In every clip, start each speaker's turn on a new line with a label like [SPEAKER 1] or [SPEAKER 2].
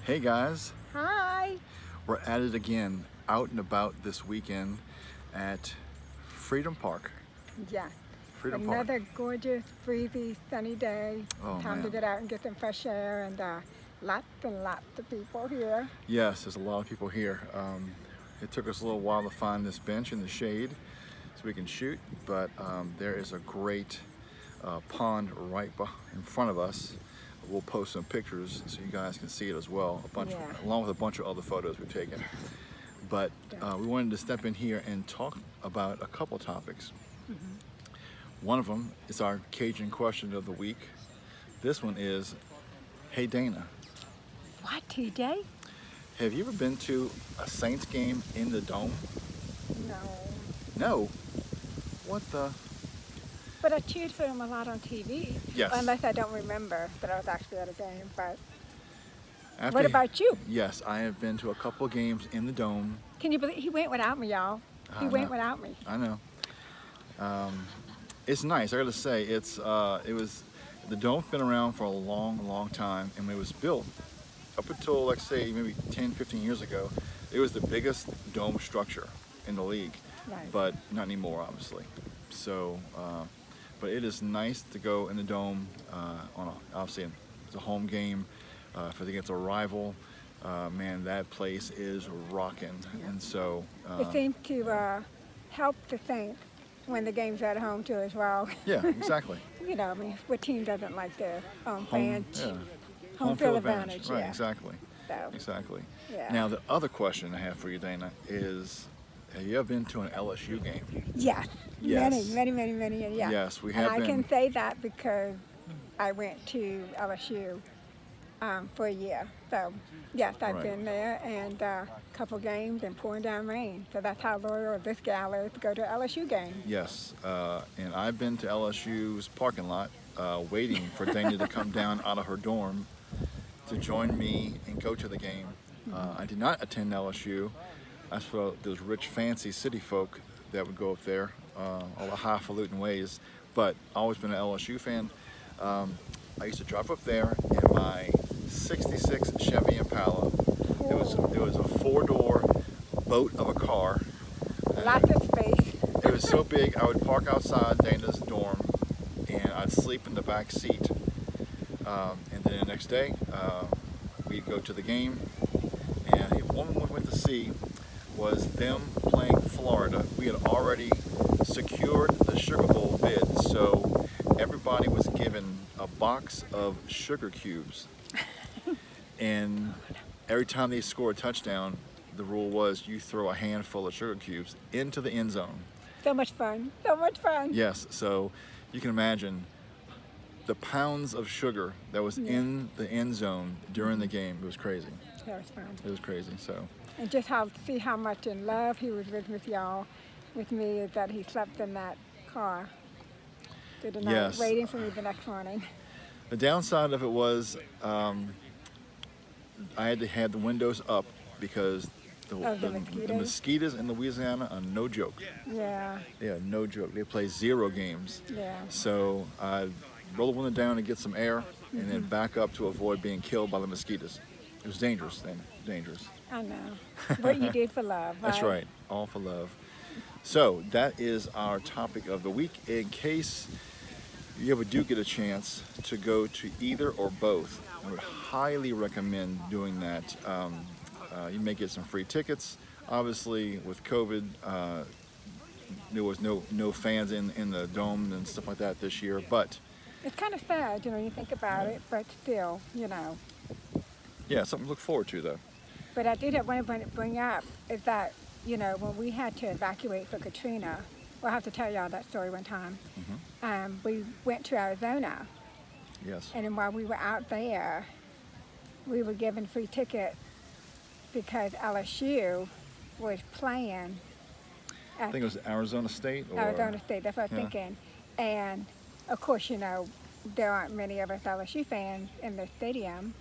[SPEAKER 1] Hey guys,
[SPEAKER 2] Hi.
[SPEAKER 1] we're at it again, out and about this weekend at Freedom Park.
[SPEAKER 2] Yeah.
[SPEAKER 1] Freedom Park.
[SPEAKER 2] Another gorgeous, breezy, sunny day.
[SPEAKER 1] Oh
[SPEAKER 2] Time to
[SPEAKER 1] man.
[SPEAKER 2] get out and get some fresh air and lots and lots of people here.
[SPEAKER 1] Yes, there's a lot of people here. It took us a little while to find this bench in the shade so we can shoot, but there is a great pond right in front of us. We'll post some pictures so you guys can see it as well,
[SPEAKER 2] Yeah.
[SPEAKER 1] along with a bunch of other photos we've taken. But we wanted to step in here and talk about a couple topics. One of them is our Cajun question of the week. This one is, hey Dana,
[SPEAKER 2] What, TJ?
[SPEAKER 1] have you ever been to a Saints game in the Dome?
[SPEAKER 2] No.
[SPEAKER 1] No. What the?
[SPEAKER 2] But I cheered for him a lot on TV.
[SPEAKER 1] Yes.
[SPEAKER 2] Unless I don't remember that I was actually at a game. But
[SPEAKER 1] After
[SPEAKER 2] what about you?
[SPEAKER 1] Yes, I have been to a couple games in the Dome.
[SPEAKER 2] Can you believe he went without me, y'all? He
[SPEAKER 1] I
[SPEAKER 2] went
[SPEAKER 1] know.
[SPEAKER 2] without me.
[SPEAKER 1] I know. It's nice. I gotta say, the Dome's been around for a long time, and when it was built, up until, like, say, maybe 10, 15 years ago, it was the biggest dome structure in the league.
[SPEAKER 2] Right.
[SPEAKER 1] But not anymore, obviously. So, but it is nice to go in the Dome obviously it's a home game. If it's against a rival, man, that place is rocking.
[SPEAKER 2] Yeah.
[SPEAKER 1] And so,
[SPEAKER 2] It seems to help the Saints when the game's at home too as well.
[SPEAKER 1] yeah, exactly.
[SPEAKER 2] You know, I mean, what team doesn't like their
[SPEAKER 1] Home,
[SPEAKER 2] fans?
[SPEAKER 1] yeah.
[SPEAKER 2] Home field advantage,
[SPEAKER 1] Right,
[SPEAKER 2] yeah.
[SPEAKER 1] exactly.
[SPEAKER 2] So,
[SPEAKER 1] Exactly.
[SPEAKER 2] yeah.
[SPEAKER 1] Now, the other question I have for you, Dana, is have you ever been to an LSU game?
[SPEAKER 2] yes.
[SPEAKER 1] Yes.
[SPEAKER 2] Many, yeah.
[SPEAKER 1] Yes, we
[SPEAKER 2] And
[SPEAKER 1] have
[SPEAKER 2] I
[SPEAKER 1] been.
[SPEAKER 2] can say that because I went to LSU for a year. So, yes, I've
[SPEAKER 1] Right.
[SPEAKER 2] been there and a couple games and pouring down rain. So that's how loyal this gal is to go to LSU game.
[SPEAKER 1] Yes, and I've been to LSU's parking lot waiting for Dana to come down out of her dorm to join me and go to the game. I did not attend LSU. That's for those rich, fancy city folk that would go up there, all the highfalutin ways. But always been an LSU fan. I used to drive up there in my '66 Chevy Impala. It was a four-door boat of a car.
[SPEAKER 2] Lots of space.
[SPEAKER 1] It was so big, I would park outside Dana's dorm and I'd sleep in the back seat. And then the next day, we'd go to the game. And one we went to see was them playing Florida. We had already secured the Sugar Bowl bid, so everybody was given a box of sugar cubes. And every time they score a touchdown, the rule was you throw a handful of sugar cubes into the end zone.
[SPEAKER 2] So much fun. So much fun.
[SPEAKER 1] Yes, so you can imagine the pounds of sugar that was in the end zone during the game. It was crazy.
[SPEAKER 2] That was fun.
[SPEAKER 1] It was crazy. So
[SPEAKER 2] And just see how much in love he was with y'all, with me, is that he slept in that car through the night,
[SPEAKER 1] Yes.
[SPEAKER 2] waiting for me the next morning.
[SPEAKER 1] the downside of it was I had to have the windows up because
[SPEAKER 2] the
[SPEAKER 1] the
[SPEAKER 2] mosquitoes?
[SPEAKER 1] mosquitoes in Louisiana are no joke.
[SPEAKER 2] Yeah,
[SPEAKER 1] Yeah, no joke. They play 0 games.
[SPEAKER 2] yeah.
[SPEAKER 1] So I roll the window down to get some air and then back up to avoid being killed by the mosquitoes. It was dangerous then, dangerous.
[SPEAKER 2] I know. What you did for love,
[SPEAKER 1] That's right, all for love. So that is our topic of the week. In case you ever do get a chance to go to either or both, I would highly recommend doing that. You may get some free tickets. Obviously, with COVID, there was no fans in the dome and stuff like that this year. But
[SPEAKER 2] It's kind of sad, you know, you think about it, but still, you know.
[SPEAKER 1] yeah, something to look forward to, though.
[SPEAKER 2] But I did want to bring up is that, you know, when we had to evacuate for Katrina, well, I have to tell y'all that story one time. We went to Arizona,
[SPEAKER 1] Yes.
[SPEAKER 2] and then while we were out there, we were given free tickets because LSU was playing
[SPEAKER 1] I think it was Arizona State. Or,
[SPEAKER 2] Arizona State. That's what I was
[SPEAKER 1] Yeah.
[SPEAKER 2] thinking. And of course, you know, there aren't many of us LSU fans in the stadium,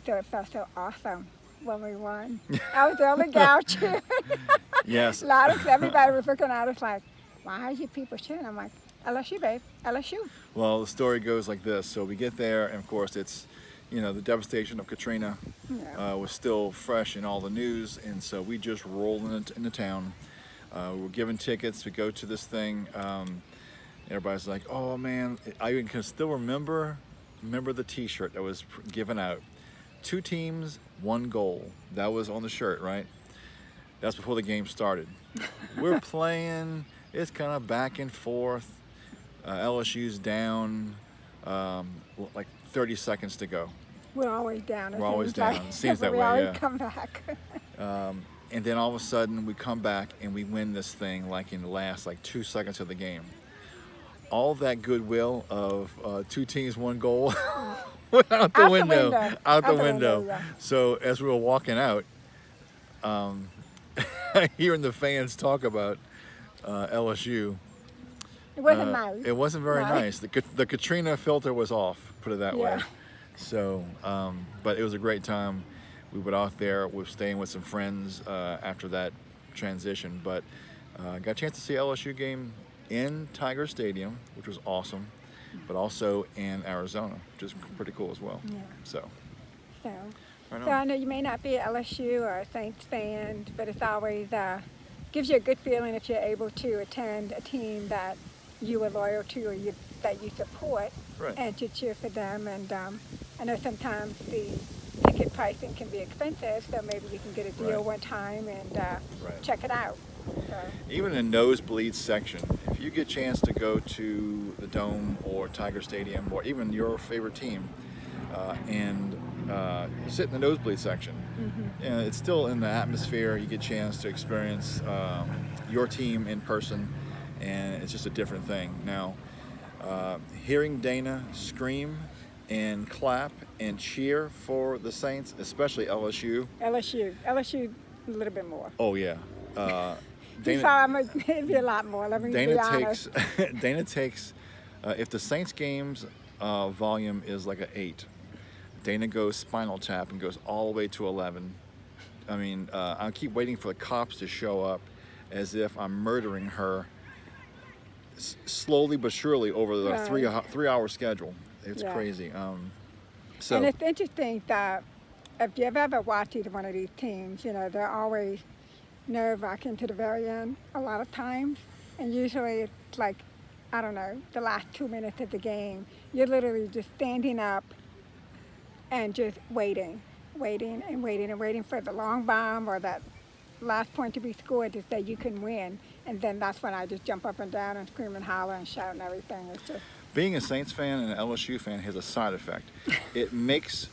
[SPEAKER 2] so it felt so awesome when we won. I was the only gal cheering.
[SPEAKER 1] Yes.
[SPEAKER 2] Everybody was looking at us like, why are you people cheering? I'm like, LSU, babe, LSU.
[SPEAKER 1] Well, the story goes like this. So we get there, and of course, it's you know, the devastation of Katrina
[SPEAKER 2] Yeah.
[SPEAKER 1] was still fresh in all the news, and so we just rolled into town. We were given tickets to go to this thing. Everybody's like, "Oh man!" I can still remember the T-shirt that was given out. 2 teams, 1 goal. That was on the shirt, right? That's before the game started. We're playing. It's kind of back and forth. LSU's down. Like 30 seconds to go.
[SPEAKER 2] We're always down.
[SPEAKER 1] We're always down. It seems that
[SPEAKER 2] we
[SPEAKER 1] way,
[SPEAKER 2] always
[SPEAKER 1] yeah.
[SPEAKER 2] come back.
[SPEAKER 1] And then all of a sudden we come back and we win this thing like in the last like 2 seconds of the game. All that goodwill of 2 teams, 1 goal went out the window. Out the window.
[SPEAKER 2] Yeah.
[SPEAKER 1] So as we were walking out, hearing the fans talk about LSU,
[SPEAKER 2] It wasn't nice.
[SPEAKER 1] it wasn't very
[SPEAKER 2] No.
[SPEAKER 1] nice. The Katrina filter was off, put it that way.
[SPEAKER 2] Yeah.
[SPEAKER 1] So, but it was a great time. We went out there. We were staying with some friends after that transition, but got a chance to see LSU game in Tiger Stadium, which was awesome, but also in Arizona, which is pretty cool as well.
[SPEAKER 2] Yeah.
[SPEAKER 1] So,
[SPEAKER 2] So,
[SPEAKER 1] right
[SPEAKER 2] so I
[SPEAKER 1] on.
[SPEAKER 2] know you may not be an LSU or a Saints fan, but it's always gives you a good feeling if you're able to attend a team that you are loyal to or that you support,
[SPEAKER 1] Right.
[SPEAKER 2] and to cheer for them. And I know sometimes the ticket pricing can be expensive, so maybe you can get a deal
[SPEAKER 1] Right.
[SPEAKER 2] one time and
[SPEAKER 1] Right.
[SPEAKER 2] check it out. So,
[SPEAKER 1] Even in nosebleed section, if you get a chance to go to the Dome or Tiger Stadium or even your favorite team and sit in the nosebleed section, and it's still in the atmosphere. You get a chance to experience your team in person, and it's just a different thing. Now, hearing Dana scream and clap and cheer for the Saints, especially LSU.
[SPEAKER 2] LSU a little bit more.
[SPEAKER 1] Oh yeah.
[SPEAKER 2] Maybe a lot more. Let me be
[SPEAKER 1] Dana
[SPEAKER 2] honest.
[SPEAKER 1] takes if the Saints games volume is like an 8, Dana goes Spinal Tap and goes all the way to 11. I mean, I keep waiting for the cops to show up as if I'm murdering her slowly but surely over the
[SPEAKER 2] Right.
[SPEAKER 1] 3-hour schedule. It's
[SPEAKER 2] Yeah.
[SPEAKER 1] crazy.
[SPEAKER 2] And
[SPEAKER 1] So
[SPEAKER 2] it's interesting that if you've ever watched either one of these teams, you know, they're always nerve-wracking to the very end a lot of times. And usually it's like, I don't know, the last 2 minutes of the game, you're literally just standing up and just waiting for the long bomb or that last point to be scored to say you can win. And then that's when I just jump up and down and scream and holler and shout and everything. It's just,
[SPEAKER 1] being a Saints fan and an LSU fan has a side effect. It makes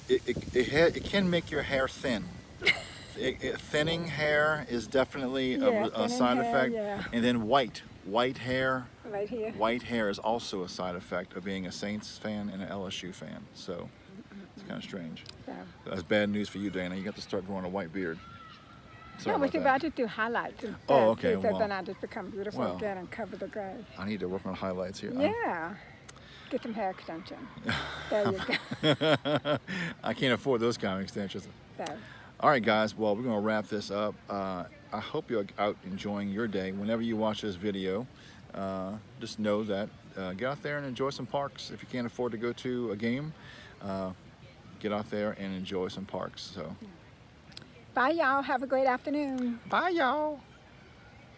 [SPEAKER 1] it can make your hair thin. Thinning hair is definitely
[SPEAKER 2] Yeah,
[SPEAKER 1] a
[SPEAKER 2] thinning
[SPEAKER 1] side
[SPEAKER 2] hair,
[SPEAKER 1] effect.
[SPEAKER 2] yeah.
[SPEAKER 1] And then white hair.
[SPEAKER 2] right here.
[SPEAKER 1] White hair is also a side effect of being a Saints fan and an LSU fan. So it's kind of strange.
[SPEAKER 2] So.
[SPEAKER 1] That's bad news for you, Dana. You got to start growing a white beard. Sorry
[SPEAKER 2] No,
[SPEAKER 1] about
[SPEAKER 2] but
[SPEAKER 1] that.
[SPEAKER 2] about to do highlights instead.
[SPEAKER 1] Oh, okay,
[SPEAKER 2] So
[SPEAKER 1] well.
[SPEAKER 2] then I just become beautiful
[SPEAKER 1] Well.
[SPEAKER 2] again and cover the gray.
[SPEAKER 1] I need to work on highlights here.
[SPEAKER 2] Yeah. Get some hair extension. There you go.
[SPEAKER 1] I can't afford those kind of extensions.
[SPEAKER 2] So,
[SPEAKER 1] All right, guys. Well, we're going to wrap this up. I hope you're out enjoying your day. Whenever you watch this video, just know that get out there and enjoy some parks. If you can't afford to go to a game, get out there and enjoy some parks. So,
[SPEAKER 2] bye, y'all. Have a great afternoon.
[SPEAKER 1] bye, y'all.